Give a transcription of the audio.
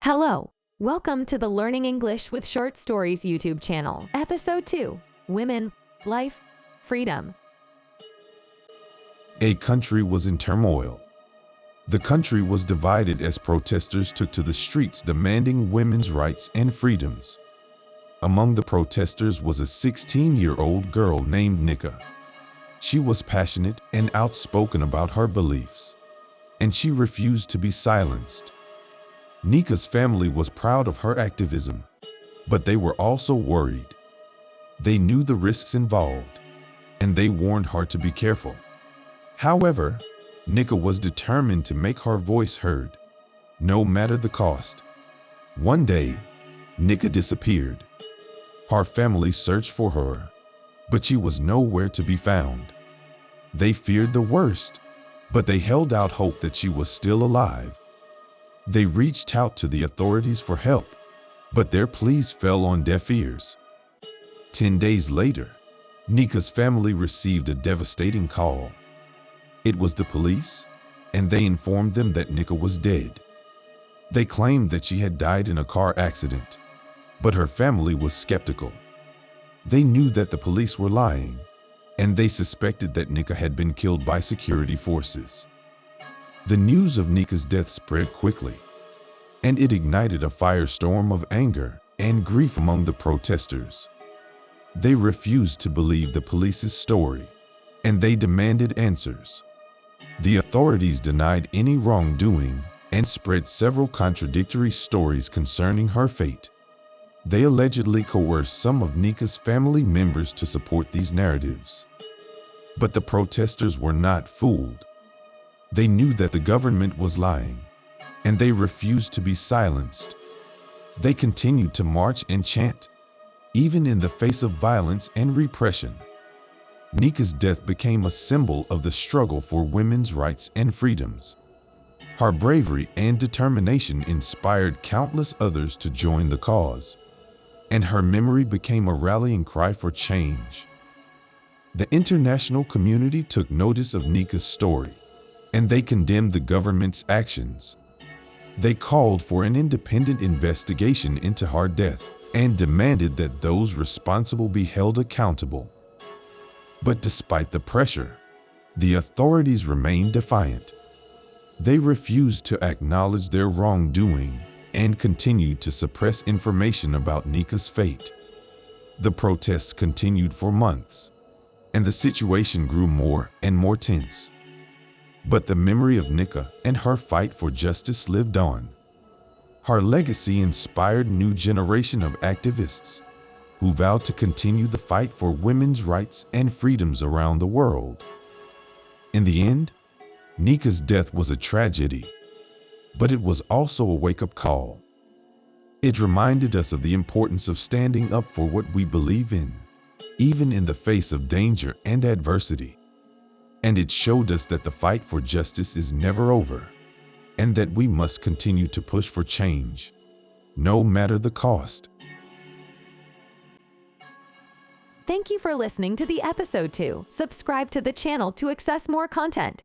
Hello, welcome to the Learning English with Short Stories YouTube channel. Episode 2, Women, Life, Freedom. A country was in turmoil. The country was divided as protesters took to the streets demanding women's rights and freedoms. Among the protesters was a 16-year-old girl named Nika. She was passionate and outspoken about her beliefs, and she refused to be silenced. Nika's family was proud of her activism, but they were also worried. They knew the risks involved, and they warned her to be careful. However, Nika was determined to make her voice heard, no matter the cost. One day, Nika disappeared. Her family searched for her, but she was nowhere to be found. They feared the worst, but they held out hope that she was still alive. They reached out to the authorities for help, but their pleas fell on deaf ears. 10 days later, Nika's family received a devastating call. It was the police, and they informed them that Nika was dead. They claimed that she had died in a car accident, but her family was skeptical. They knew that the police were lying, and they suspected that Nika had been killed by security forces. The news of Nika's death spread quickly, and it ignited a firestorm of anger and grief among the protesters. They refused to believe the police's story, and they demanded answers. The authorities denied any wrongdoing and spread several contradictory stories concerning her fate. They allegedly coerced some of Nika's family members to support these narratives. But the protesters were not fooled. They knew that the government was lying, and they refused to be silenced. They continued to march and chant, even in the face of violence and repression. Nika's death became a symbol of the struggle for women's rights and freedoms. Her bravery and determination inspired countless others to join the cause, and her memory became a rallying cry for change. The international community took notice of Nika's story, and they condemned the government's actions. They called for an independent investigation into her death and demanded that those responsible be held accountable. But despite the pressure, the authorities remained defiant. They refused to acknowledge their wrongdoing and continued to suppress information about Nika's fate. The protests continued for months, and the situation grew more and more tense. But the memory of Nika and her fight for justice lived on. Her legacy inspired a new generation of activists who vowed to continue the fight for women's rights and freedoms around the world. In the end, Nika's death was a tragedy, but it was also a wake-up call. It reminded us of the importance of standing up for what we believe in, even in the face of danger and adversity. And it showed us that the fight for justice is never over, and that we must continue to push for change, no matter the cost. Thank you for listening to the episode 2. Subscribe to the channel to access more content.